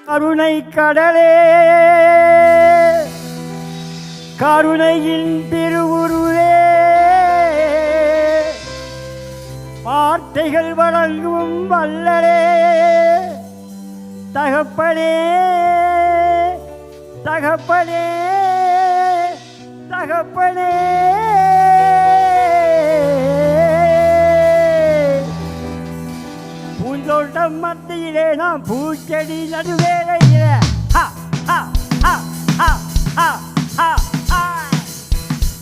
கருணை கடலே கருணையின் திருவுருவே வார்த்தைகள் வழங்கும் வல்லரே தகப்பனே தகப்பனே தகப்பனே பூந்தோட்டம் மத்தியிலே நாம் பூச்செடி நடுவேளையிலே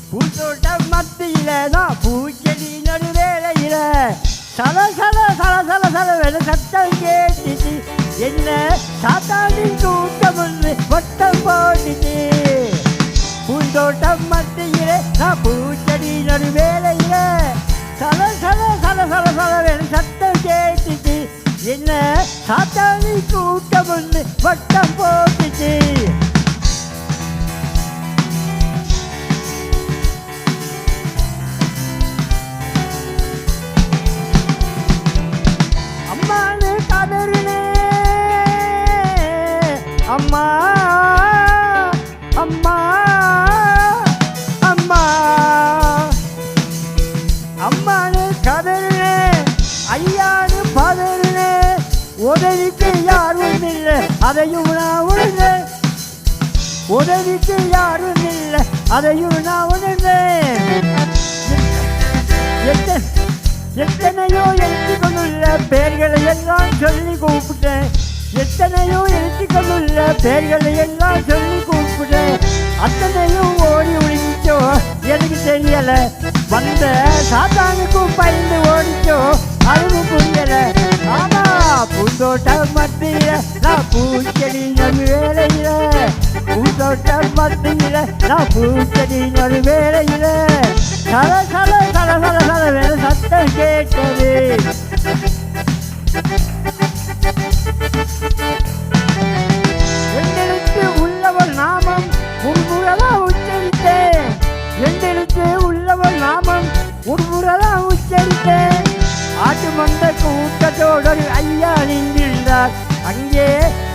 பூந்தோட்டம் மத்தியிலே நாம் பூச்செடி நடுவேளையில சல சல சல சல சல சத்தம் கேட்டுச்சு என்ன சாத்தானின் கூட்டம் ஒன்று வட்டம் போட்டுச்சு பூந்தோட்டம் மத்தியிலே நான் பூச்செடி நடுவேளையில சல சல சல சல சல சத்தம் கேட்டுச்சு என்ன சாத்தானின் கூட்டம் ஒன்று வட்டம் போட்டுச்சு அம்மா அம்மா அம்மா அம்மானு கதறினே ஐயானு பதறினே உதவிக்கு யாரும் இல்லை அதையும் நான் உணர்ந்தேன் உதவிக்கு யாரும் இல்லை அதையும் நான் உணர்ந்தேன் எத்தனையோ எழுதி கொண்டுள்ள பெயர்களை எல்லாம் சொல்லி கூப்பிட்டேன் எத்தனையோ எழுத்துக்களுள்ள பெயர்களை எல்லாம் சொல்லி கூப்பிட்டேன் அத்தனையும் ஓடி ஒழிச்சோ எனக்கு தெரியல வந்த சாத்தானுக்கும் பயந்து ஓடிச்சோ அதுவும் புரியல ஆனா பூந்தோட்டம் மத்தியில நான் பூச்செடி நடு வேலையில பூந்தோட்டம் மத்தியில நான் பூச்செடி நடு வேலையில சல சல சல சல சல வேலை சத்தம் கேட்டது எண்டெழுத்து உள்ளவள் நாமம் முன்புறதா உச்சரித்தேன் எண்டெழுத்து உள்ளவள் நாமம் முன்புறதா உச்சரித்தேன் ஆட்டு மந்த கூட்டத்தோடொரு ஐயா நின்றிருந்தார் அங்கே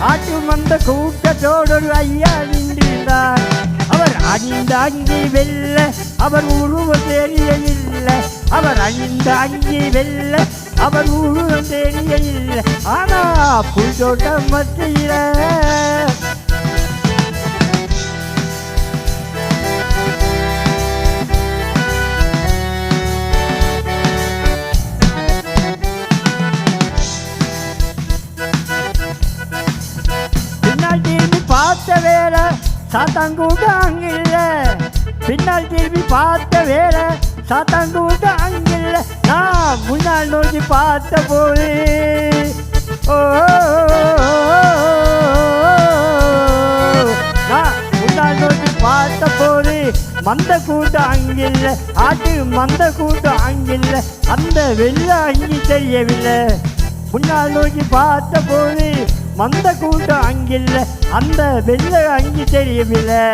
ஆட்டு மந்த கூட்டத்தோடொரு ஐயா நின்றிருந்தார் அவர் அணிந்த அங்கி வெல்ல அவர் உருவம் தெரியவில்லை அவர் அணிந்த அங்கி வெல்ல அவர் உருவம் தெரியவில்லை ஆனா பூந்தோட்டம் மத்தியில பின்னால் திரும்பி பார்த்த வேலை சாத்தாங்கூட்டம் அங்கில்ல பின்னால் திரும்பி பார்த்த வேலை சாத்தாங்கூட்டம் அங்கில்ல நான் முன்னால் நோக்கி பார்த்த போது நான் முன்னால் நோக்கி பார்த்த போது மந்த கூட்டம் அங்கில்ல ஆட்டு மந்த கூட்டம் அங்கில்ல அந்த வெள்ள அங்கி தெரியவில்லை முன்னால் நோக்கி பார்த்த போது மந்த கூட்டம் அங்கில்ல அந்த வெள்ள அங்கி தெரியவில்லை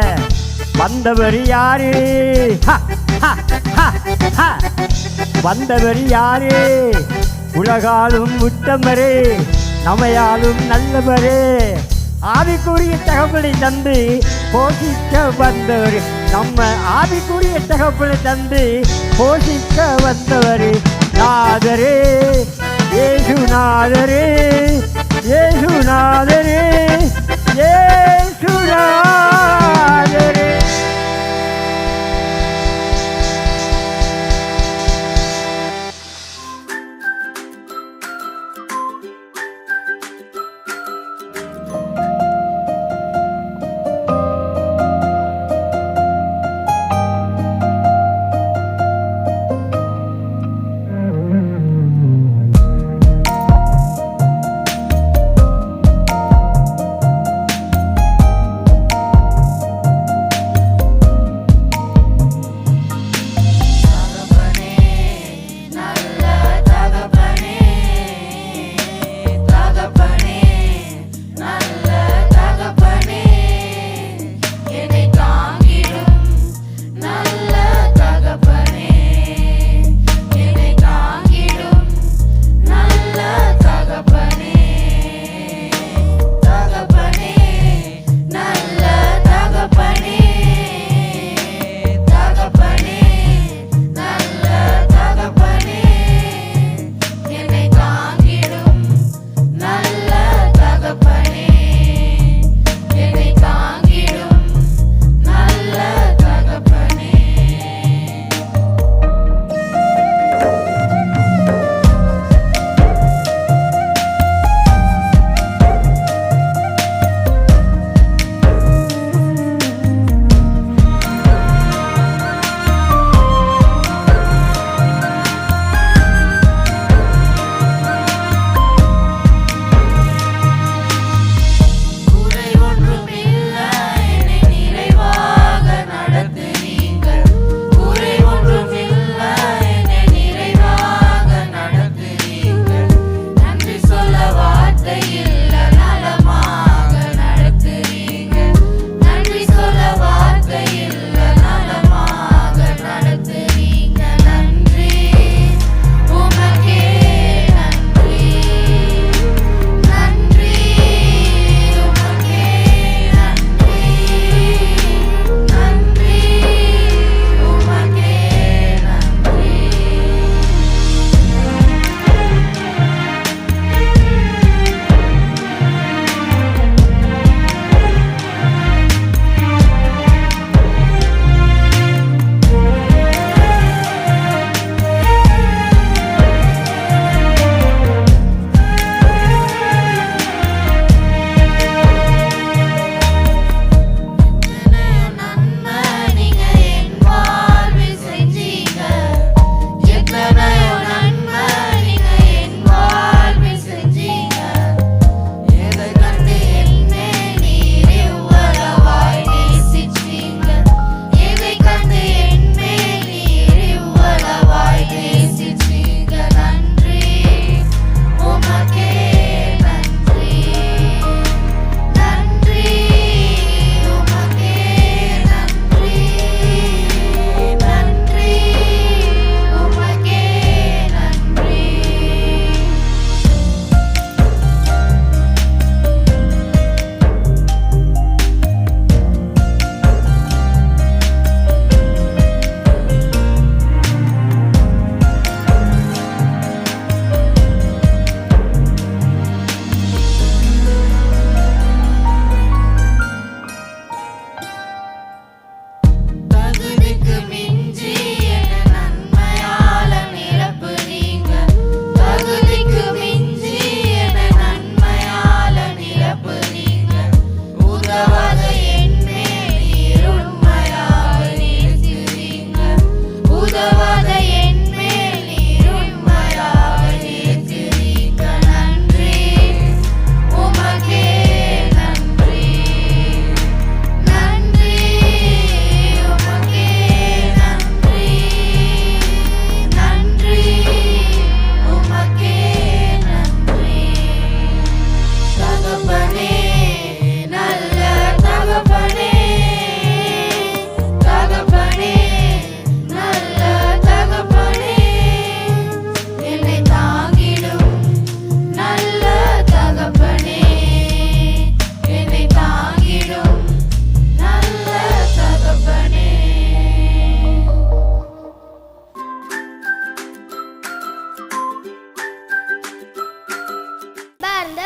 வந்தவர் யாரு வந்தவர் யாரு உலகாலும் உத்தமரே நமையாலும் நல்லவரே ஆவிக்குரிய தகவலை தந்து போஷிக்க வந்தவர் நம்ம ஆவிக்குரிய தகவலை தந்து போஷிக்க வந்தவர் நாதரே ஏசுநாதரே ஏசுநாதரே ஏசுநாதரே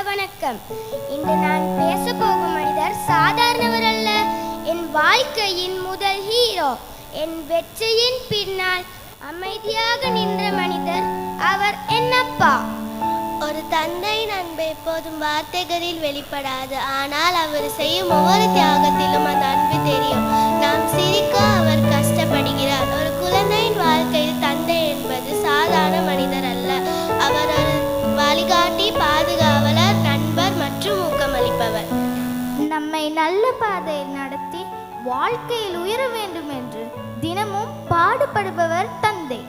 வணக்கம். இன்று நான் பேச போகும் மனிதர் சாதாரணவர் அல்ல. என் வாழ்க்கையின் முதல் ஹீரோ. என் வெற்றியின் பின்னால் அமைதியாக நின்ற மனிதர் அவர் என் அப்பா. ஒரு தந்தையின் அன்பு எப்போதும் வார்த்தைகளில் வெளிப்படாது. ஆனால் அவர் செய்யும் ஒவ்வொரு தியாகத்திலும் அந்த அன்பு தெரியும். நாம் சிரிக்க அவர் கஷ்டப்படுகிறார். ஒரு குழந்தையின் வாழ்க்கையில் தந்தை என்பது சாதாரண மனிதர் அல்ல. அவர் ஒரு வழிகாட்டி, பாதுகாவலர், நண்பர் மற்றும் ஊக்கமளிப்பவர். நம்மை நல்ல பாதையில் நடத்தி வாழ்க்கையில் உயர வேண்டும் என்று தினமும் பாடுபடுபவர் தந்தை.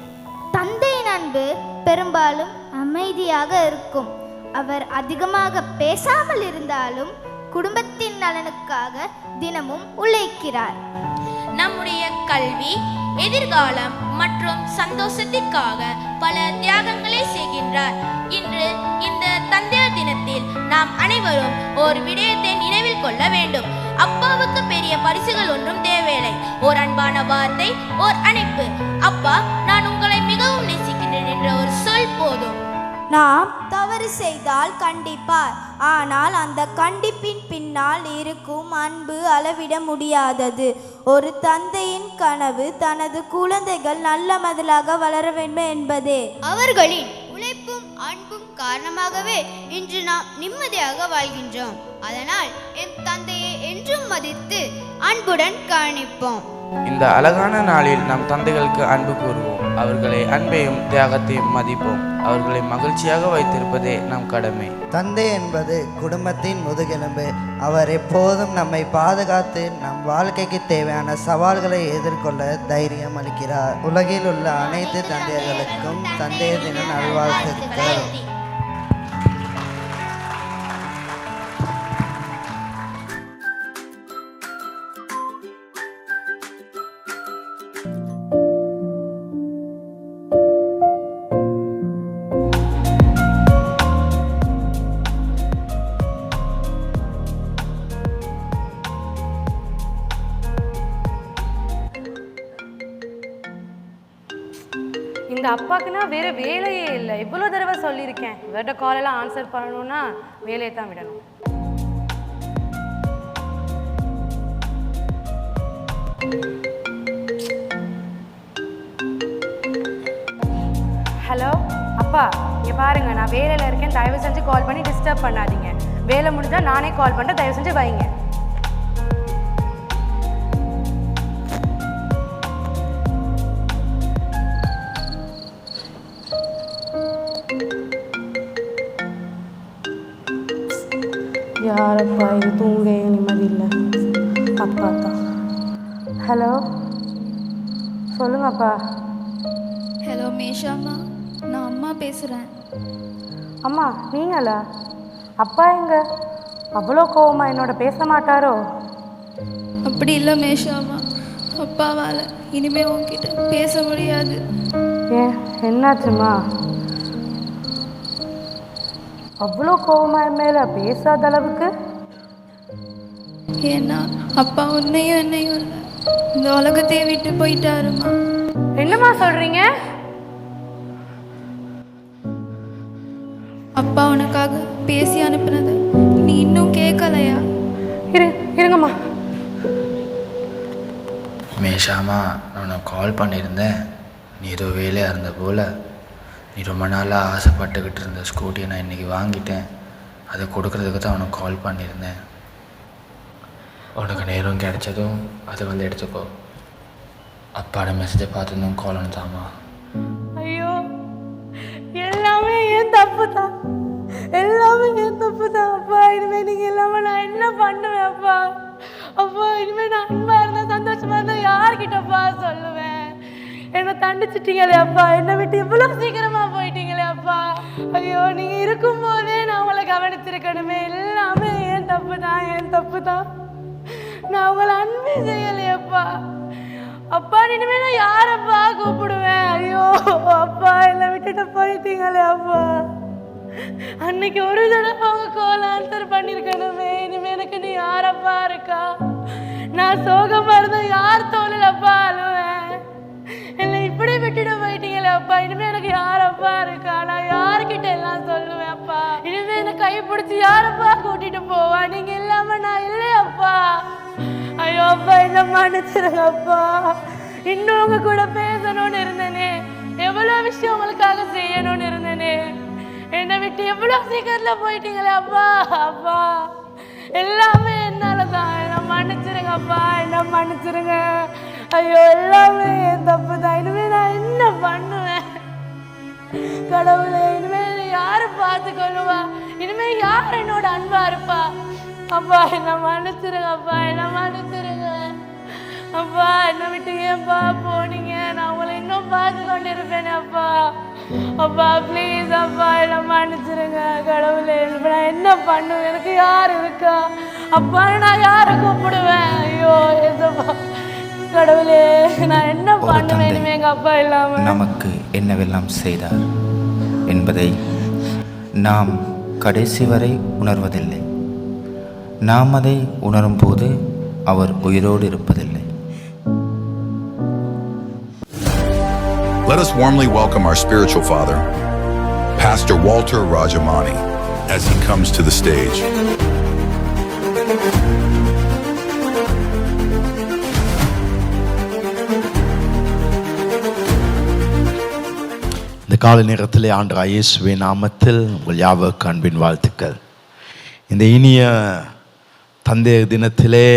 தந்தையின் அன்பு பெரும்பாலும் அமைதியாக இருக்கும். அவர் அதிகமாக பேசாமல் இருந்தாலும் குடும்பத்தின் நலனுக்காக தினமும் உழைக்கிறார். நம்முடைய கல்வி, எதிர்காலம் மற்றும் சந்தோஷத்திற்காக பல தியாகங்களை செய்கின்றார். இன்று இந்த தந்தையர் தினத்தில் நாம் அனைவரும் ஒரு விடயத்தை நினைவில் கொள்ள வேண்டும். அப்பாவுக்கு பெரிய பரிசுகள் ஒன்றும் தேவையில்லை. ஒரு அன்பான வார்த்தை, ஒரு அணைப்பு. அப்பா, நான் உங்களை மிகவும் நேசிக்கின்றேன் என்ற ஒரு சொல் போதும். நாம் தவறு செய்தால் கண்டிப்பார். ஆனால் அந்த கண்டிப்பின் பின்னால் இருக்கும் அன்பு அளவிட முடியாதது. ஒரு தந்தையின் கனவு தனது குழந்தைகள் நல்ல மதிலாக வளர வேண்டும் என்பதே. அவர்களின் உழைப்பும் அன்பும் காரணமாகவே இன்று நாம் நிம்மதியாக வாழ்கின்றோம். அதனால் என் தந்தையை என்றும் மதித்து அன்புடன் கவனிப்போம். இந்த அழகான நாளில் நம் தந்தைகளுக்கு அன்பு கூறுவோம். அவர்களை அன்பையும் தியாகத்தையும் மதிப்போம். அவர்களை மகிழ்ச்சியாக வைத்திருப்பதே நம் கடமை. தந்தை என்பது குடும்பத்தின் முதுகெலும்பு. அவர் எப்போதும் நம்மை பாதுகாத்து நம் வாழ்க்கைக்கு தேவையான சவால்களை எதிர்கொள்ள தைரியம் அளிக்கிறார். உலகில் உள்ள அனைத்து தந்தையர்களுக்கும் தந்தையர் தின நல்வாழ்த்துக்கள். இந்த அப்பாக்குன்னா வேற வேலையே இல்லை. இவ்வளோ தடவை சொல்லியிருக்கேன், இவர்கிட்ட காலெல்லாம் ஆன்சர் பண்ணணும்னா வேலையை தான் விடணும். ஹலோ அப்பா, இங்கே பாருங்க, நான் வேலையில் இருக்கேன். தயவு செஞ்சு கால் பண்ணி டிஸ்டர்ப் பண்ணாதீங்க. வேலை முடிஞ்சால் நானே கால் பண்ணுறேன். தயவு செஞ்சு வைங்க. யாரப்பா இது, தூங்க நிம்மதி இல்லை. அப்பா தான். ஹலோ சொல்லுங்கப்பா. ஹலோ மேஷாம்மா, நான் அம்மா பேசுகிறேன். அம்மா நீங்களா? அப்பா எங்க? அவ்வளோ கோவமா என்னோட பேச மாட்டாரோ? அப்படி இல்லை மேஷாம்மா, அப்பாவால் இனிமே உன்கிட்ட பேச முடியாது. ஏன், என்னாச்சுமா? அவ்வளோ கோவமா என் மேலே பேசாத அளவுக்கு? ஏன்னா அப்பா உன்னையும் என்னையும் இல்லை, இந்த உலகத்தையே விட்டு போயிட்டாருமா. என்னம்மா சொல்கிறீங்க? அப்பா உனக்காக பேசி அனுப்புனது நீ இன்னும் கேட்கலையா? இருங்கம்மா. மேஷாமா, நான் உனக்கு கால் பண்ணியிருந்தேன். நீ ஏதோ வேலையாக இருந்த போல். நீ ரொம்ப நாளாக ஆசைப்பட்டுக்கிட்டு இருந்த ஸ்கூட்டியை நான் இன்றைக்கி வாங்கிட்டேன். அதை கொடுக்குறதுக்கு தான் உனக்கு கால் பண்ணியிருந்தேன். உனக்கு நேரம் கிடைச்சதும் அதை வந்து எடுத்துக்கோ. அப்பாவோட மெசேஜை பார்த்துருந்தோம் கால் அனுத்தாமா. ஐயோ, எல்லாமே ஏன் தப்பு தான், எல்லாமே ஏன் தப்பு தான். அப்பா, இனிமேல் நீங்கள் இல்லாமல் நான் என்ன பண்ணுவேன்? அப்பா அப்பா, இனிமேல் நான் அன்பாக இருந்தால் சந்தோஷமாக இருந்தால் யார்கிட்டப்பா சொல்லுவேன்? என்னை தண்டிச்சிட்டீங்களே அப்பா, என்னை விட்டு இவ்வளோ சீக்கிரமாக போயிட்டீங்களே அப்பா. ஐயோ, நீங்கள் இருக்கும்போதே நான் உங்களை கவனிச்சிருக்கணுமே. எல்லாமே ஏன் தப்பு தான், ஏன் தப்பு தான். நான் உங்களை அன்பே செய்யலையப்பா. அப்பா, இனிமேல் நான் யாரப்பா கூப்பிடுவேன்? ஐயோ அப்பா, என்னை விட்டுட்டு போயிட்டீங்களே அப்பா. அன்னைக்கு ஒரு தடவை அவங்க கால் ஆன்சர் பண்ணியிருக்கணுமே. இனிமே எனக்கு நீ யாரப்பா இருக்கா? நான் சோகமா இருந்தா யார் தோழலப்பா அழுவேன்? என்னை இப்படி விட்டுட்டு போயிட்டீங்களே அப்பா. இனிமே எனக்கு யாரப்பா இருக்கா? நான் யாருக்கிட்ட எல்லாம் சொல்லுவேன் அப்பா? இனிமே என்ன கைப்பிடிச்சு யாரப்பா கூட்டிட்டு போவா? நீங்க இல்லாம நான் இல்லையப்பா. ஐயோ அப்பா, என்ன மன்னிச்சிருங்க அப்பா. இன்னும் உங்க கூட பேசணும்னு இருந்தேனே, எவ்வளவு விஷயம் உங்களுக்காக செய்யணும்னு இருந்தேனே, என்னை விட்டு எவ்வளவு சீக்கிரத்துல போயிட்டீங்களே அப்பா. அப்பா, எல்லாமே என்னாலதான். என்ன மன்னிச்சிருங்க அப்பா, என்ன மன்னிச்சிருங்க. ஐயோ, எல்லாமே என் தப்பு தான். இனிமே நான் என்ன பண்ணுவேன்? கடவுளே, இனிமே யாரு பார்த்து கொள்ளுவா? இனிமே யார் என்னோட அன்பா இருப்பா? அப்பா, என்ன மன்னிச்சிருங்க அப்பா, என்ன மன்னிச்சிருங்க அப்பா. என்ன விட்டு ஏன்பா போனீங்க? நான் உங்களை இன்னும் பார்த்து கொண்டு இருப்பேனே அப்பா. அப்பா ப்ளீஸ் அப்பா, என்ன மன்னிச்சிருங்க. கடவுளே, நான் என்ன பண்ணுவேன்? எனக்கு யார் இருக்கா அப்பா? நான் யாரை கூப்பிடுவேன்? ஐயோ ஏசப்பா, கடவுளே, நான் என்ன பண்ணுவேன் இனிமே எங்க அப்பா இல்லாம? நமக்கு என்னவெல்லாம் செய்தார் என்பதை நாம் கடைசி வரை உணர்வதில்லை. நாம் அதை உணரும் போது அவர் உயிரோடு இருப்பதில்லை. Let us warmly welcome our spiritual father, Pastor Walter Rajamani, as he comes to the stage. இந்த காலை நேரத்திலே ஆண்டவராகிய இயேசுவின் நாமத்தில் உங்கள் யாவருக்கும் அன்பின் வாழ்த்துக்கள். இந்த இனிய தந்தையர் தினத்திலே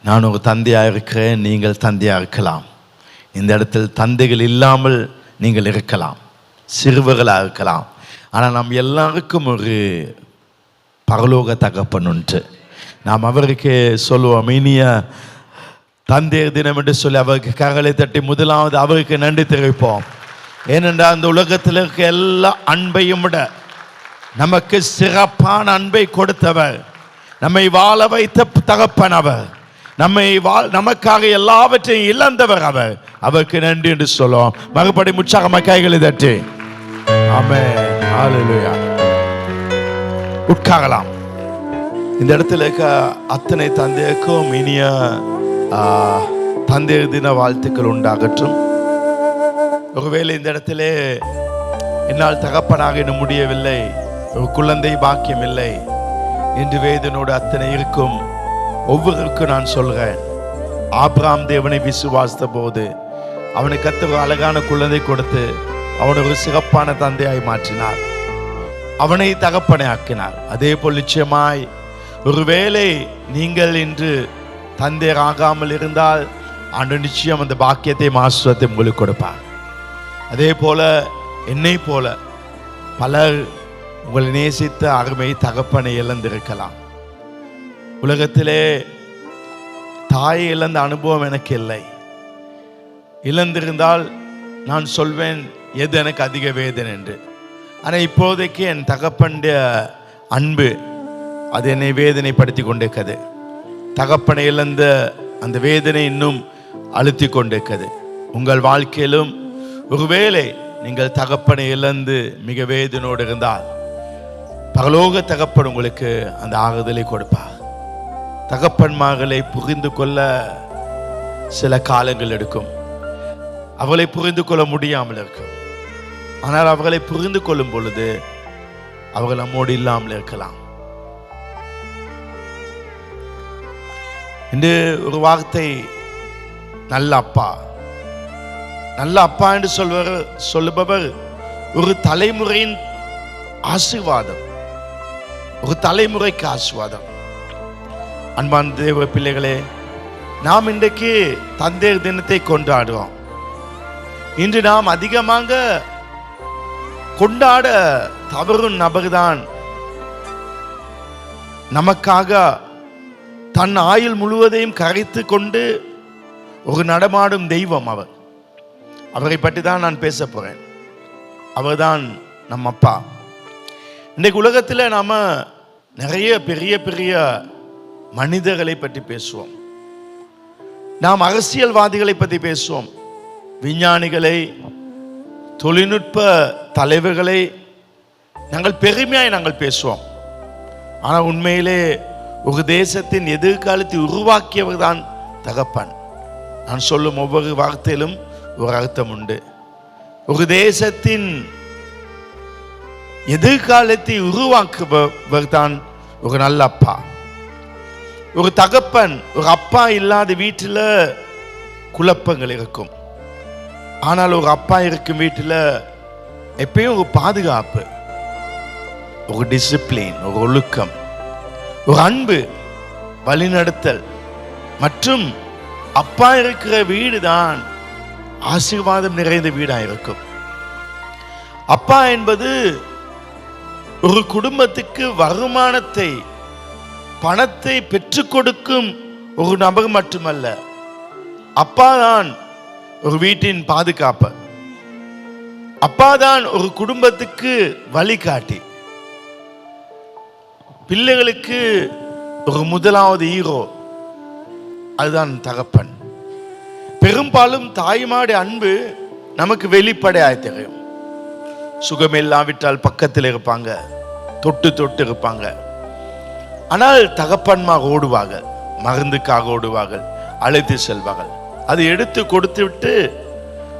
நான் ஒரு தந்தையாக இருக்கிறேன், நீங்கள் தந்தையாக இருக்கலாம். இந்த இடத்தில் தந்தைகள் இல்லாமல் நீங்கள் இருக்கலாம், சிறுவர்களாக இருக்கலாம். ஆனால் நாம் எல்லாருக்கும் ஒரு பரலோக தகப்பன் உண்டு. நாம் அவருக்கு சொல்லுவோம் இனிய தந்தையர் தினம் என்று சொல்லி அவருக்கு கரங்களை தட்டி முதலாவது அவருக்கு நன்றி தெரிவிப்போம். ஏனென்றால் அந்த உலகத்தில் இருக்க எல்லா அன்பையும் விட நமக்கு சிறப்பான அன்பை கொடுத்தவர், நம்மை வாழ வைத்த தகப்பன் அவர், நமக்காக எல்லாவற்றையும் இழந்தவர் அவர். அவருக்கு நன்றி என்று சொல்லுவோம். மறுபடி உற்சாகமாக கைகளை தட்டி ஆமென், ஹல்லேலூயா. உட்காரலாம். இந்த இடத்துல இருக்க அத்தனை தந்தையருக்கும் இனிய தந்தையர் தின வாழ்த்துக்கள் உண்டாகட்டும். ஒருவேளை இந்த இடத்துல என்னால் தகப்பனாக இன்னும் முடியவில்லை, ஒரு குழந்தை பாக்கியம் இல்லை என்று வேதனோடு அத்தனை இருக்கும் ஒவ்வொருவருக்கும் நான் சொல்கிறேன், ஆபிரகாம் தேவனை விசுவாசித்த போது அவனுக்கு கர்த்தர் அழகான குழந்தை கொடுத்து அவனை ஒரு சிறப்பான தந்தையாய் மாற்றினார், அவனை தகப்பனை ஆக்கினார். அதே போல் நிச்சயமாய் ஒருவேளை நீங்கள் இன்று தந்தையர் ஆகாமல் இருந்தால் ஆண்டவர் நிச்சயம் அந்த பாக்கியத்தை ஆசீர்வாதத்தை உங்களுக்கு கொடுப்பார். அதே போல என்னை போல பலர் உங்களை நேசித்த அருமை தகப்பனை இழந்திருக்கலாம். உலகத்திலே தாயை இழந்த அனுபவம் எனக்கு இல்லை. இழந்திருந்தால் நான் சொல்வேன் எது எனக்கு அதிக வேதனை என்று. ஆனால் இப்போதைக்கு என் தகப்பனுடைய அன்பு அது என்னை வேதனைப்படுத்தி கொண்டிருக்கிறது. தகப்பனை இழந்த அந்த வேதனை இன்னும் அழுத்தி கொண்டிருக்கிறது. உங்கள் வாழ்க்கையிலும் ஒருவேளை நீங்கள் தகப்பனை இழந்து மிக வேதனோடு இருந்தால் பரலோக தகப்பன் உங்களுக்கு அந்த ஆறுதலை கொடுப்பார். தகப்பன்மார்களை புரிந்து கொள்ள சில காலங்கள் எடுக்கும், அவளை புரிந்து கொள்ள முடியாமல் இருக்கும். ஆனால் அவர்களை புரிந்து கொள்ளும் பொழுது அவர்கள் நம்மோடு இல்லாமல் இருக்கலாம். இன்று ஒரு வார்த்தை நல்ல அப்பா, நல்ல அப்பா என்று சொல்லுபவர் ஒரு தலைமுறையின் ஆசீர்வாதம், ஒரு தலைமுறைக்கு ஆசீர்வாதம். அன்பான தேவ பிள்ளைகளே, நாம் இன்றைக்கு தந்தையர் தினத்தை கொண்டாடுவோம். இன்று நாம் அதிகமாக கொண்டாட தவறும் நபர்தான் நமக்காக தன் ஆயுள் முழுவதையும் கரைத்து கொண்டு ஒரு நடமாடும் தெய்வம் அவர். அவரை பற்றி தான் நான் பேச போறேன். அவர்தான் நம் அப்பா. இன்றைக்கு உலகத்தில் நாம நிறைய பெரிய பெரிய மனிதர்களை பற்றி பேசுவோம். நாம் அரசியல்வாதிகளை பற்றி பேசுவோம், விஞ்ஞானிகளை, தொழில்நுட்ப தலைவர்களை நாங்கள் பெருமையாய் நாங்கள் பேசுவோம். ஆனால் உண்மையிலே ஒரு தேசத்தின் எதிர்காலத்தை உருவாக்கியவர் தான் தகப்பன். நான் சொல்லும் ஒவ்வொரு வார்த்தையிலும் ஒரு அர்த்தம் உண்டு. ஒரு தேசத்தின் எதிர்காலத்தை உருவாக்குபவர் தான் ஒரு நல்ல அப்பா. ஒரு தகப்பன், ஒரு அப்பா இல்லாத வீட்டில் குழப்பங்கள் இருக்கும். ஆனால் ஒரு அப்பா இருக்கும் வீட்டில் எப்பயும் ஒரு பாதுகாப்பு, ஒரு டிசிப்ளின், ஒரு ஒழுக்கம், ஒரு அன்பு, வழிநடத்தல் மற்றும் அப்பா இருக்கிற வீடு தான் ஆசீர்வாதம் நிறைந்த வீடாக இருக்கும். அப்பா என்பது ஒரு குடும்பத்துக்கு வருமானத்தை, பணத்தை பெற்றுக் கொடுக்கும் ஒரு நபர் மட்டுமல்ல, அப்பா தான் ஒரு வீட்டின் பாதுகாப்பு. அப்பா தான் ஒரு குடும்பத்துக்கு வழிகாட்டி. பிள்ளைகளுக்கு ஒரு முதலாவது ஹீரோ அதுதான் தகப்பன். பெரும்பாலும் தாய்மாடி அன்பு நமக்கு வெளிப்படையாக தெரியும். சுகம் இல்லாவிட்டால் பக்கத்தில் இருப்பாங்க, தொட்டு தொட்டு இருப்பாங்க. ஆனால் தகப்பன்மார் ஓடுவார்கள், மருந்துக்காக ஓடுவார்கள், அழைத்து செல்வார்கள். அதை எடுத்து கொடுத்து விட்டு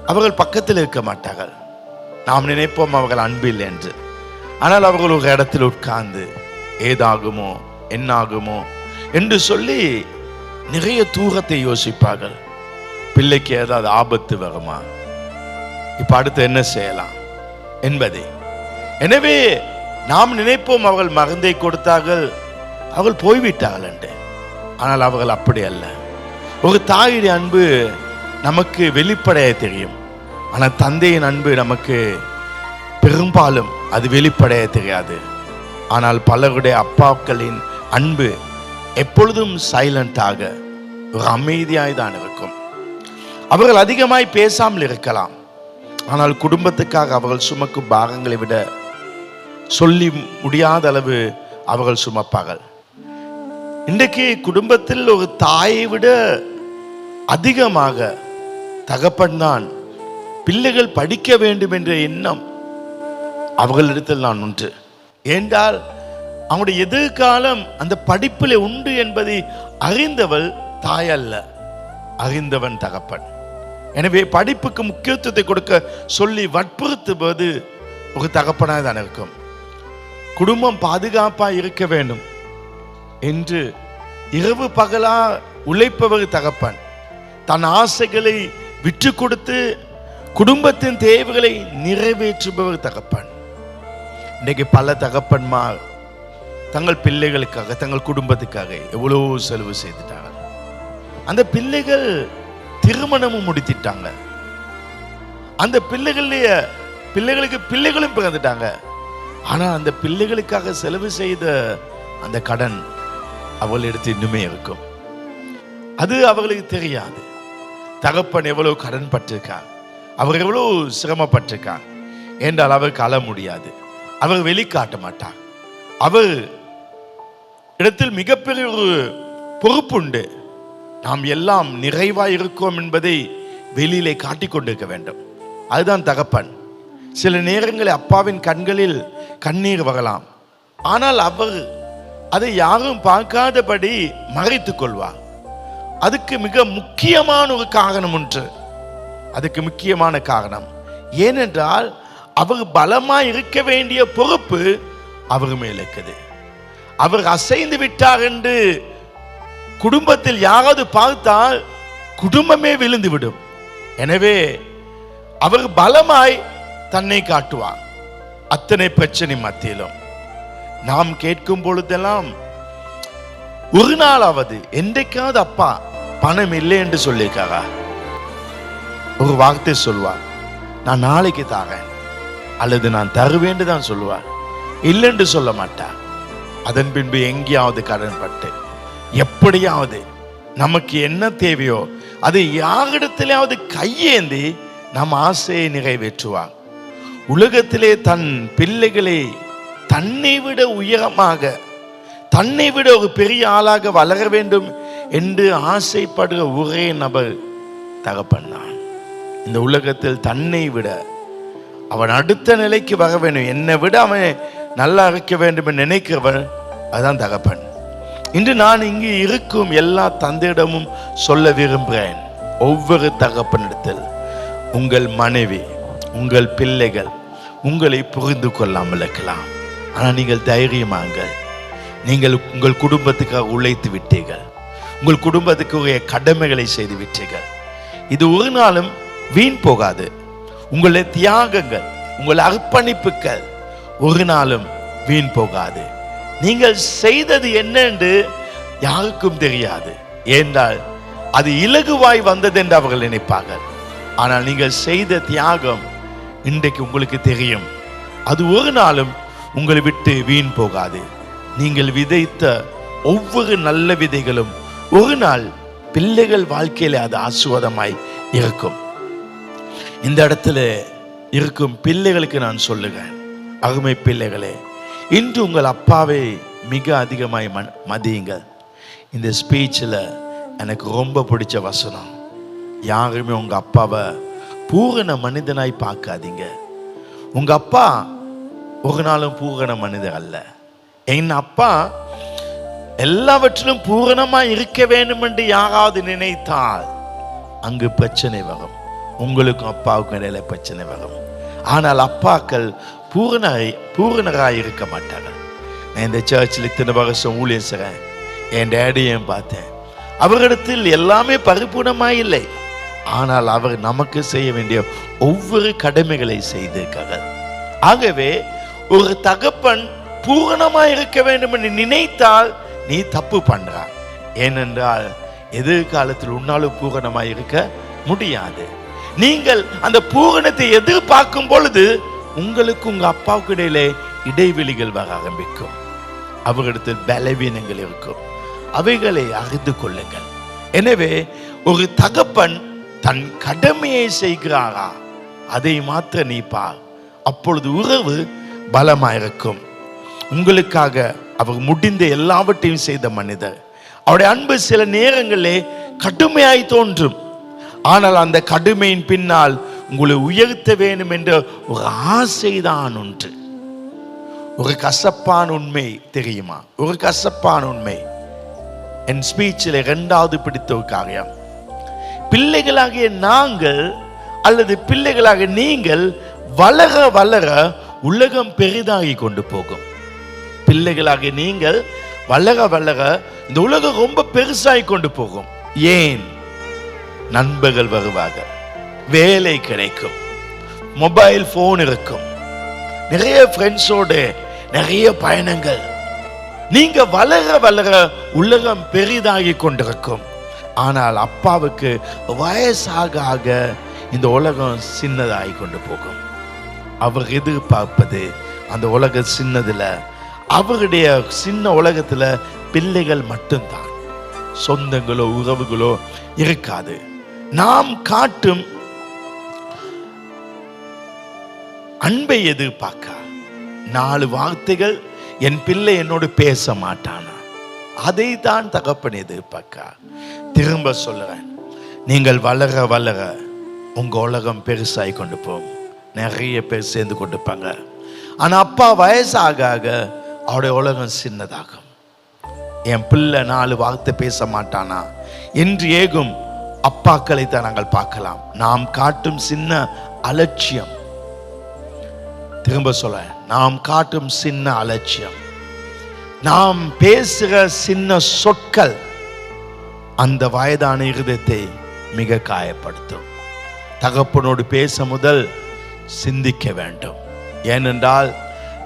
அவர்கள் பக்கத்தில் இருக்க மாட்டார்கள். நாம் நினைப்போம் அவர்கள் அன்பு இல்லை என்று. ஆனால் அவர்கள் ஒரு இடத்தில் உட்கார்ந்து ஏதாகுமோ என்னாகுமோ என்று சொல்லி நிறைய தூரத்தை யோசிப்பார்கள். பிள்ளைக்கு ஏதாவது ஆபத்து வருமா, இப்ப அடுத்து என்ன செய்யலாம் என்பதை. எனவே நாம் நினைப்போம் அவர்கள் மருந்தை கொடுத்தார்கள், அவர்கள் போய்விட்டார்கள் என்று. ஆனால் அவர்கள் அப்படி அல்ல. ஒரு தாயுடைய அன்பு நமக்கு வெளிப்படைய தெரியும். ஆனால் தந்தையின் அன்பு நமக்கு பெரும்பாலும் அது வெளிப்படைய தெரியாது. ஆனால் பலருடைய அப்பாக்களின் அன்பு எப்பொழுதும் சைலண்டாக, ஒரு அமைதியாய் தான் இருக்கும். அவர்கள் அதிகமாய் பேசாமல் இருக்கலாம், ஆனால் குடும்பத்துக்காக அவர்கள் சுமக்கும் பாகங்களை விட சொல்லி முடியாத அளவு அவர்கள் சுமப்பார்கள். இன்றைக்கு குடும்பத்தில் ஒரு தாயை விட அதிகமாக தகப்பன் தான் பிள்ளைகள் படிக்க வேண்டும் என்ற எண்ணம் அவர்களிடத்தில் நான் உண்டு. ஏனென்றால் அவனுடைய எதிர்காலம் அந்த படிப்பில் உண்டு என்பதை அறிந்தவள் தாய் அல்ல, அறிந்தவன் தகப்பன். எனவே படிப்புக்கு முக்கியத்துவத்தை கொடுக்க சொல்லி வற்புறுத்துவது ஒரு தகப்பனாக தான் இருக்கும். குடும்பம் பாதுகாப்பாக இருக்க வேண்டும் என்று இரவு பகலா உழைப்பவர் தகப்பன். தன் ஆசைகளை விற்று கொடுத்து குடும்பத்தின் தேவைகளை நிறைவேற்றுபவர் தகப்பன். இன்றைக்கு பல தகப்பன்மார் தங்கள் பிள்ளைகளுக்காக, தங்கள் குடும்பத்துக்காக எவ்வளோ செலவு செய்துட்டாங்க. அந்த பிள்ளைகள் திருமணமும் முடித்திட்டாங்க. அந்த பிள்ளைகளுக்கு பிள்ளைகளும் பிறந்துட்டாங்க. ஆனா அந்த பிள்ளைகளுக்காக செலவு செய்த அந்த கடன் அவள் எடுத்து இன்னுமே இருக்கும். அது அவர்களுக்கு தெரியாது. தகப்பன் எவ்வளவு கடன் பட்டிருக்கார், அவர் எவ்வளவு சிரமப்பட்டிருக்கார் என்றால் அவருக்கு அழ முடியாது. அவர் வெளிக்காட்ட மாட்டார். அவர் இடத்தில் மிகப்பெரிய ஒரு பொறுப்புண்டு. நாம் எல்லாம் நிறைவாய் இருக்கோம் என்பதை வெளியிலே காட்டிக் கொண்டிருக்க வேண்டும். அதுதான் தகப்பன். சில நேரங்களில் அப்பாவின் கண்களில் கண்ணீர் வரலாம், ஆனால் அவர் அதை யாரும் பார்க்காதபடி மறைத்துக் கொள்வார். அதுக்கு மிக முக்கியமான ஒரு காரணம் உண்டு. அதுக்கு முக்கியமான காரணம் ஏனென்றால் அவர் பலமாய் இருக்க வேண்டிய பொறுப்பு அவர் மேல் இருக்குது. அவர் அசைந்து விட்டார் என்று குடும்பத்தில் யாராவது பார்த்தால் குடும்பமே விழுந்து விடும். எனவே அவர் பலமாய் தன்னை காட்டுவார். அத்தனை பிரச்சனை மத்தியிலும் நாம் கேட்கும் பொழுதெல்லாம் ஒரு நாளாவது என்றைக்காவது அப்பா பணம் இல்லை என்று சொல்லியிருக்காரா? ஒரு வார்த்தை சொல்வார், நான் நாளைக்கு தாரேன் அல்லது நான் தருவேன் தான் சொல்லுவார். இல்லைன்னு சொல்ல மாட்டார். அதன் பின்பு எங்கேயாவது கடன் பட்டு எப்படியாவது நமக்கு என்ன தேவையோ அதை யாரிடத்திலாவது கையேந்தி நம் ஆசையை நிறைவேற்றுவார். உலகத்திலே தன் பிள்ளைகளை தன்னை விட உயரமாக, தன்னை விட ஒரு பெரிய ஆளாக வளர வேண்டும் என்று ஆசைப்படுகிற ஒரே நபர் தகப்பன் தான். இந்த உலகத்தில் தன்னை விட அவன் அடுத்த நிலைக்கு வர வேண்டும், என்னை விட அவன் நல்லா இருக்க வேண்டும் என்று நினைக்கிறவன் அதுதான் தகப்பன். இன்று நான் இங்கு இருக்கும் எல்லா தந்தையிடமும் சொல்ல விரும்புகிறேன், ஒவ்வொரு தகப்பனிடத்தில் உங்கள் மனைவி, உங்கள் பிள்ளைகள் உங்களை புரிந்து கொள்ளாமல் இருக்கலாம். ஆனால் நீங்கள் தைரியமாங்கள். நீங்கள் உங்கள் குடும்பத்துக்காக உழைத்து விட்டீர்கள். உங்கள் குடும்பத்துக்குரிய கடமைகளை செய்து விட்டீர்கள். இது ஒரு நாளும் வீண் போகாது. உங்களுடைய தியாகங்கள், உங்கள் அர்ப்பணிப்புகள் ஒரு நாளும் வீண் போகாது. நீங்கள் செய்தது என்ன என்று யாருக்கும் தெரியாது. ஏனென்றால் அது இலகுவாய் வந்தது என்று அவர்கள் நினைப்பார்கள். ஆனால் நீங்கள் செய்த தியாகம் இன்றைக்கு உங்களுக்கு தெரியும். அது ஒரு நாளும் உங்களை விட்டு வீண் போகாது. நீங்கள் விதைத்த ஒவ்வொரு நல்ல விதைகளும் ஒரு நாள் பிள்ளைகள் வாழ்க்கையில அது ஆசீர்வாதமாய் இருக்கும். இந்த இடத்துல இருக்கும் பிள்ளைகளுக்கு நான் சொல்லுகிறேன், அருமை பிள்ளைகளே, இன்று உங்கள் அப்பாவை மிக அதிகமாய் மதியுங்கள். இந்த ஸ்பீச்சில் எனக்கு ரொம்ப பிடிச்ச வசனம், யாருமே உங்க அப்பாவை பூரண மனிதனாய் பார்க்காதீங்க. உங்க அப்பா ஒரு நாளும் பூரண மனிதர் அல்ல. என் அப்பா எல்லாவற்றிலும் பூரணமாய் இருக்க வேண்டும் என்று யாராவது நினைத்தால் அங்கு பிரச்சனை வரும். உங்களுக்கும் அப்பாவுக்கும் இடையில பிரச்சனை வரும். ஆனால் அப்பாக்கள் பூரணராய் இருக்க மாட்டார்கள். நான் இந்த சர்ச்சில் இத்தனை வருஷம் ஊழியம் செய்றேன். என் டேடியையும் பார்த்தேன். அவரிடத்தில் எல்லாமே பரிபூர்ணமாய் இல்லை. ஆனால் அவர் நமக்கு செய்ய வேண்டிய ஒவ்வொரு கடமைகளை செய்திருக்கிறார். ஆகவே ஒரு தகப்பன் பூரணமாய் இருக்க வேண்டும் என்று நினைத்தால் நீ தப்பு பண்றாய். ஏனென்றால் எதிர்காலத்தில் உன்னாலும் பூரணமாய் இருக்க முடியாது. நீங்கள் அந்த பூரணத்தை எதிர்பார்க்கும் பொழுது உங்களுக்கு உங்க அப்பாவுக்கு இடையிலே இடைவெளிகள் வர ஆரம்பிக்கும். அவரிடத்தில் பலவீனங்கள் இருக்கும். அவைகளை அறிந்து கொள்ளுங்கள். எனவே ஒரு தகப்பன் தன் கடமையை செய்கிறாரா அதை மாத்திர நீ பார். அப்பொழுது உறவு பலமாயிருக்கும். உங்களுக்காக அவர் முடிந்த எல்லாவற்றையும் செய்த மனிதர். அவருடைய அன்பு சில நேரங்களிலே கடுமையாய் தோன்றும். ஆனால் அந்த கடுமையின் பின்னால் உங்களை உயர்த்த வேண்டும் என்ற ஒரு ஆசைதான் ஒன்று. ஒரு கசப்பான உண்மை தெரியுமா? ஒரு கசப்பான உண்மை என் ஸ்பீச்சில் இரண்டாவது பிடித்த ஒரு காரியம், பிள்ளைகளாகிய நாங்கள் அல்லது பிள்ளைகளாக நீங்கள் வளர வளர உலகம் பெரிதாகி கொண்டு போகும். பிள்ளைகளாக நீங்கள் வளர வளர இந்த உலகம் ரொம்ப பெருசாகி கொண்டு போகும். ஏன்? நண்பர்கள் வருவார்கள், வேலை கிடைக்கும், மொபைல் போன் இருக்கும், நிறைய ஃப்ரெண்ட்ஸோட நிறைய பயணங்கள். நீங்க வளர வளர உலகம் பெரிதாகி கொண்டிருக்கும். ஆனால் அப்பாவுக்கு வயசாக ஆக இந்த உலகம் சின்னதாகி கொண்டு போகும். அவர் எதிர்பார்ப்பது அந்த உலகம் சின்னதுல, அவருடைய சின்ன உலகத்துல பிள்ளைகள் மட்டும்தான். சொந்தங்களோ உறவுகளோ இருக்காது. நாம் காட்டும் அன்பை எதிர்பார்க்க 4 வார்த்தைகள், என் பிள்ளை என்னோடு பேச மாட்டானா, அதை தான் தகப்பன் எதிர்பார்க்க. திரும்ப சொல்லுறேன், நீங்கள் வளர வளர உங்க உலகம் பெருசாகி கொண்டு போகும். நிறைய பேர் சேர்ந்து கொண்டுப்பாங்க. ஆனா அப்பா வயசாக ஆக அவருடைய உலகம் சின்னதாகும். என் பிள்ளை 4 வார்த்தை பேச மாட்டானா என்று ஏகும் அப்பாக்களை தான் நாங்கள் பார்க்கலாம். நாம் காட்டும் சின்ன அலட்சியம், திரும்ப சொல்ல, நாம் காட்டும் சின்ன அலட்சியம், நாம் பேசுகிற சின்ன சொற்கள் அந்த வயதான இருதயத்தை மிக காயப்படுத்தும். தகப்பனோடு பேச முதல் சிந்திக்க வேண்டும். ஏனென்றால்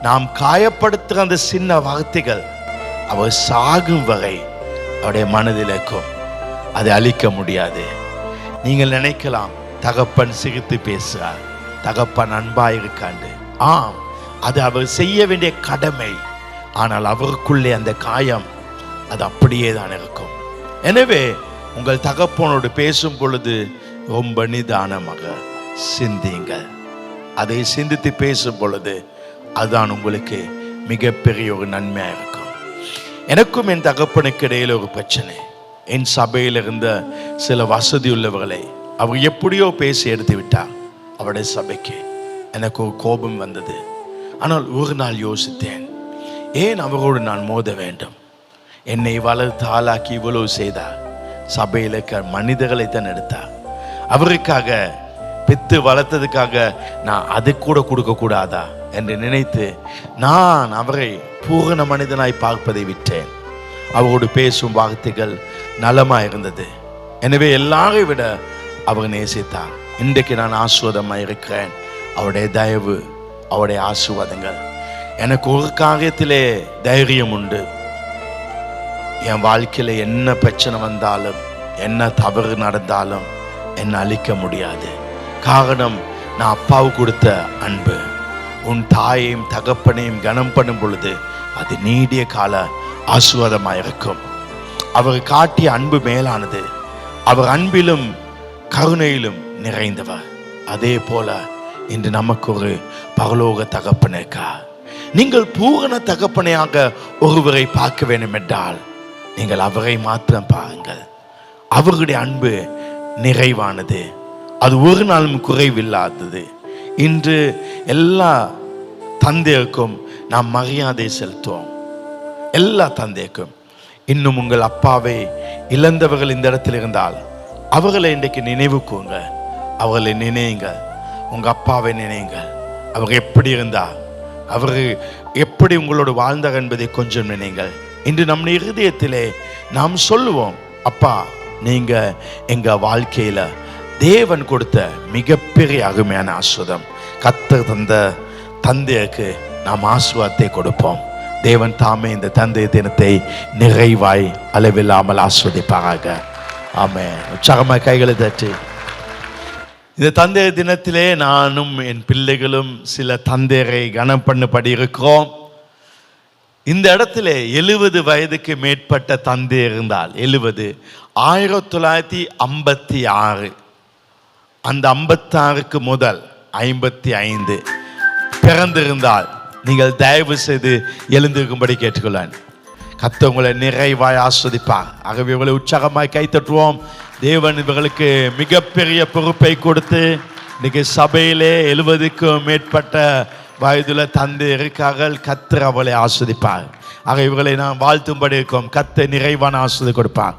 நாம் காயப்படுத்துகிற அந்த சின்ன வார்த்தைகள் அவர் சாகும் வரை அவருடைய மனதில் இருக்கும். அதை அழிக்க முடியாது. நீங்கள் நினைக்கலாம், தகப்பன் சிரித்து பேசுகிறார், தகப்பன் அன்பாயிருக்காண்டு. ஆம், அது அவர் செய்ய வேண்டிய கடமை. ஆனால் அவருக்குள்ளே அந்த காயம் அது அப்படியே தான் இருக்கும். எனவே உங்கள் தகப்பனோடு பேசும் பொழுது ரொம்ப நிதானமாக சிந்தியுங்கள். அதை சிந்தித்து பேசும் பொழுது அதுதான் உங்களுக்கு மிகப்பெரிய ஒரு நன்மையாக இருக்கும். எனக்கும் என் தகப்பனுக்கு இடையில ஒரு பிரச்சனை. என் சபையில் இருந்த சில வசதி உள்ளவர்களை அவர் எப்படியோ பேசி எடுத்து விட்டார் அவருடைய சபைக்கு. எனக்கு ஒரு கோபம் வந்தது. ஆனால் ஒரு நாள் யோசித்தேன், ஏன் அவரோடு நான் மோத வேண்டும்? என்னை வளர்த்து ஆளாக்கி இவ்வளவு செய்தார். சபையில் மனிதர்களை தான் எடுத்தார். அவருக்காக பெத்து வளர்த்ததுக்காக நான் அது கூட கொடுக்கக்கூடாதா என்று நினைத்து நான் அவரை பூரண மனிதனாய் பார்ப்பதை விட்டேன். அவரோடு பேசும் வார்த்தைகள் நலமாக இருந்தது. எனவே எல்லாரையும் விட அவர் நேசித்தார். இன்றைக்கு நான் ஆசீர்வாதமாக இருக்கிறேன். அவருடைய தயவு, அவருடைய ஆசீர்வாதங்கள் எனக்கு ஒரு காரியத்திலே தைரியம் உண்டு. என் வாழ்க்கையில் என்ன பிரச்சனை வந்தாலும், என்ன தவறு நடந்தாலும் என்னை அழிக்க முடியாது. காரணம், நான் அப்பாவுக்கு கொடுத்த அன்பு. உன் தாயையும் தகப்பனையும் கனம் பண்ணும் பொழுது அது நீடிய கால ஆசீர்வாதமாக இருக்கும். அவர் காட்டிய அன்பு மேலானது. அவர் அன்பிலும் கருணையிலும் நிறைந்தவர். அதே போல இன்று நமக்கு ஒரு பரலோக தகப்பனேக்கா. நீங்கள் பூரண தகப்பனையாக ஒருவரை பார்க்க வேண்டும் என்றால் நீங்கள் அவரை மாத்திரம் பாருங்கள். அவருடைய அன்பு நிறைவானது, அது ஒரு நாளும் குறைவில்லாதது. இன்று எல்லா தந்தைக்கும் நாம் மரியாதை செலுத்துவோம். எல்லா தந்தைக்கும். இன்னும் உங்கள் அப்பாவை இழந்தவர்கள் இந்த இடத்தில் இருந்தால் அவர்களை இன்றைக்கு நினைவு கூறுங்க. அவர்களை நினைங்க. உங்கள் அப்பாவை நினைங்க. அவர் எப்படி இருந்தார், அவர் எப்படி உங்களோடு வாழ்ந்தார் என்பதை கொஞ்சம் நினைங்கள். இன்று நம் இருதயத்திலே நாம் சொல்லுவோம், அப்பா நீங்க எங்க வாழ்க்கையில தேவன் கொடுத்த மிகப்பெரிய அருமையான ஆசீர்வாதம். கர்த்தர் தந்த தந்தைக்கு நாம் ஆசீர்வாதத்தை கொடுப்போம். தேவன் தாமே இந்த தந்தை தினத்தை நிறைவாய் அளவில்லாமல் ஆஸ்வதிப்பாராக. ஆமென். உற்சாகமாக கைகளை தட்டி. இந்த தந்தை தினத்திலே நானும் என் பிள்ளைகளும் சில தந்தையரை கனம் பண்ணபடி இருக்கிறோம். இந்த இடத்துல 70 வயதுக்கு மேற்பட்ட தந்தை இருந்தால் 70 1956 அந்த 56க்கு முதல் 55 பிறந்திருந்தால் நீங்கள் தயவு செய்து எழுந்திருக்கும்படி கேட்டுக்கொள்ளேன். கர்த்தர் உங்களை நிறைவாய் ஆஸ்வதிப்பார். ஆகவே இவர்களை உற்சாகமாய் கைத்தட்டுவோம். தேவன் இவர்களுக்கு மிகப்பெரிய பொறுப்பை கொடுத்து இன்னைக்கு சபையிலே 70க்கும் மேற்பட்ட வயதுல தந்தை இருக்கார்கள். கர்த்தர் அவளை ஆஸ்வதிப்பார். ஆக இவர்களை நான் வாழ்த்தும்படி இருக்கோம். கர்த்தர் நிறைவான ஆஸ்வதி கொடுப்பார்.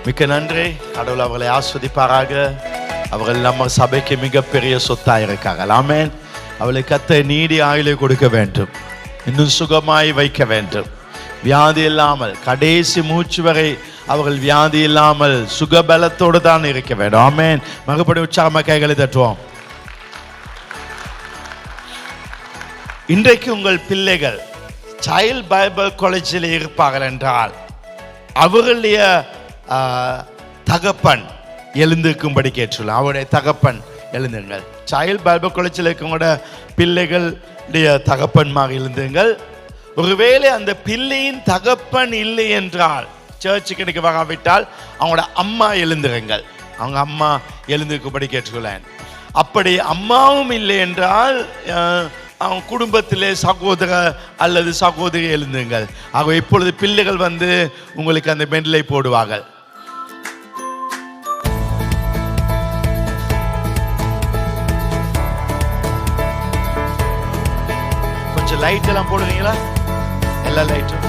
மிக்க நன்றி. கடவுள் அவர்களை ஆஸ்வதிப்பாராக. அவர்கள் நம்ம சபைக்கு மிகப்பெரிய சொத்தாக இருக்கார்கள். ஆமென். அவளை கத்த நீடி ஆயுளை கொடுக்க வேண்டும், இன்னும் சுகமாய் வைக்க வேண்டும், வியாதி இல்லாமல் கடைசி மூச்சு வரை அவர்கள் வியாதி இல்லாமல் சுகபலத்தோடு தான் இருக்க வேண்டும். ஆமென். மறுபடியும் உற்சாகமாக கைகளை தட்டுவோம். இன்றைக்கு உங்கள் பிள்ளைகள் சைல்ட் பைபிள் காலேஜில் இருப்பார்கள் என்றால் அவர்களுடைய தகப்பன் எழுந்திருக்கும்படி கேட்டுள்ளோம். அவருடைய தகப்பன் எழுந்துங்கள். சைல்ட் பைபிள் காலேஜில் இருக்கவங்களோட பிள்ளைகளுடைய தகப்பன்மாக எழுந்துங்கள். ஒருவேளை அந்த பிள்ளையின் தகப்பன் இல்லை என்றால், சர்ச்சுக்கு எனக்கு வராவிட்டால் அவங்களோட அம்மா எழுந்துருங்கள். அவங்க அம்மா எழுந்திருக்கும்படி கேட்டுக்கொள்ளேன். அப்படி அம்மாவும் இல்லை என்றால் அவங்க குடும்பத்திலே சகோதரர் அல்லது சகோதரி எழுந்துங்கள். ஆக இப்பொழுது பிள்ளைகள் வந்து உங்களுக்கு அந்த பெண்டிலை போடுவார்கள். கொஞ்சம் லைட் எல்லாம் போடுவீங்களா? எல்லா லைட்டும்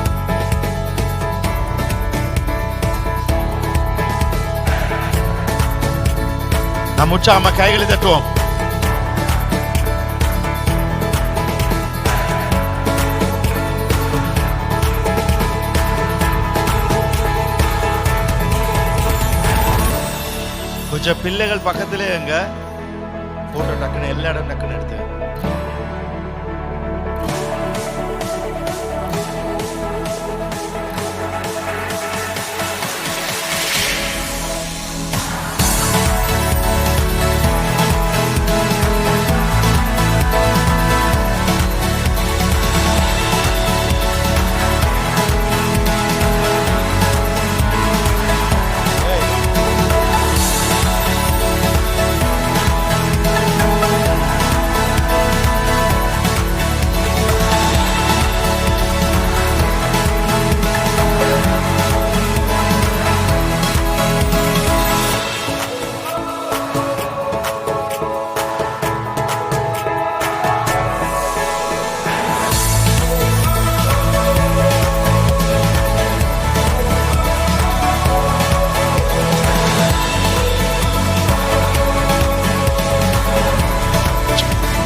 நம்ம உற்சாகமா கைகளை தட்டுவோம். கொஞ்சம் பிள்ளைகள் பக்கத்திலே எங்க போட்டோ டக்குன்னு எல்லா இடம் டக்குன்னு எடுத்து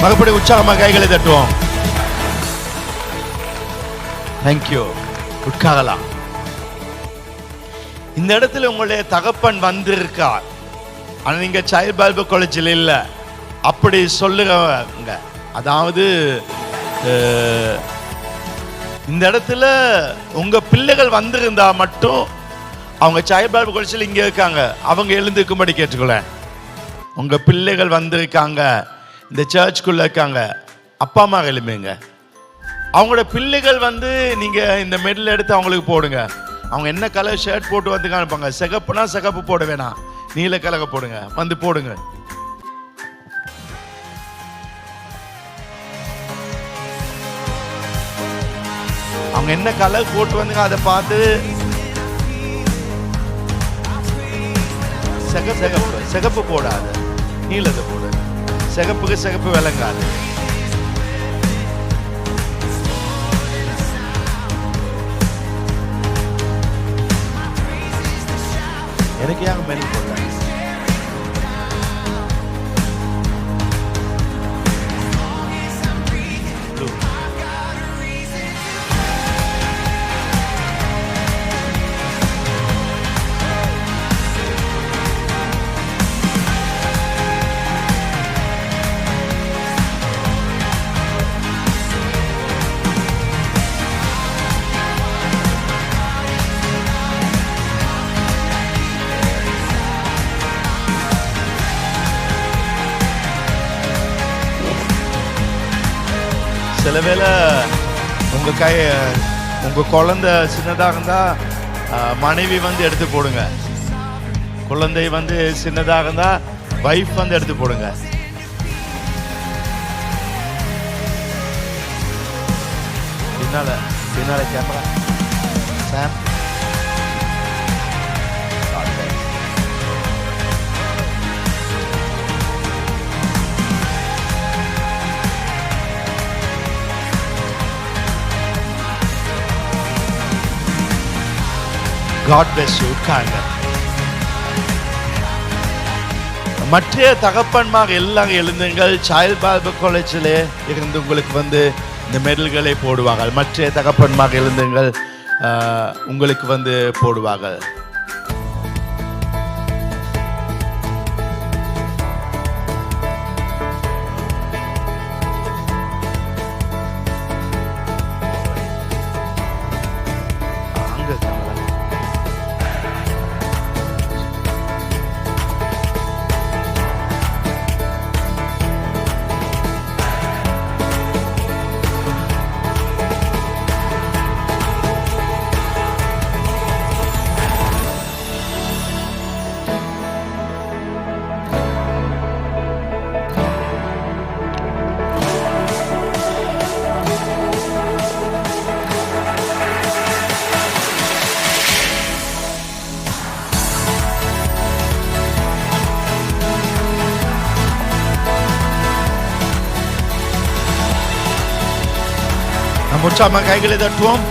மறுபடி உற்சாகமாக கைகளை தட்டுவோம். தேங்க்யூ. உட்காரலாம். இந்த இடத்துல உங்களுடைய தகப்பன் வந்திருக்கார், ஆனால் நீங்க சைல்ட் பைபிள் காலேஜில் இல்லை அப்படி சொல்லுறவங்க, அதாவது இந்த இடத்துல உங்க பிள்ளைகள் வந்திருந்தா மட்டும் அவங்க சைல்ட் பைபிள் காலேஜில் இங்கே இருக்காங்க, அவங்க எழுந்திருக்கும்படி கேட்டுக்கொள்ள. உங்க பிள்ளைகள் வந்திருக்காங்க, இந்த சர்ச்சுக்குள்ள இருக்காங்க, அப்பா அம்மா எழுப்புங்க. அவங்களோட பிள்ளைகள் வந்து நீங்க இந்த மெடல் எடுத்து அவங்களுக்கு போடுங்க. அவங்க என்ன கலர் ஷர்ட் போட்டு வந்து காணிப்பாங்க. சிகப்புனா சிகப்பு போட வேணாம், நீல கலரை போடுங்க, வந்து போடுங்க. அவங்க என்ன கலர் போட்டு வந்துங்க அதை பார்த்து சிகப்பு சிகப்பு போடாது, நீலத்தை போடு. சிகப்புக்கு சிகப்பு விளங்காது. எனக்கு யாங்க மெல் போடல. சில வேளை உங்க குழந்தை சின்னதாக இருந்தா மனைவி வந்து எடுத்து போடுங்க. குழந்தை வந்து சின்னதாக இருந்தா வைஃப் வந்து எடுத்து போடுங்க. பின்னால camera Sam. God bless you. உட்காருங்க. மற்ற தகப்பன்மார் எல்லாம் எழுந்துங்கள். சைல்ட் பைபிள் காலேஜில் இருந்து உங்களுக்கு இந்த மெடல்களை போடுவார்கள். மற்ற தகப்பன்மார் எழுந்துங்கள், உங்களுக்கு போடுவார்கள். உற்சாகமாக கைகளை தட்டுவோம்.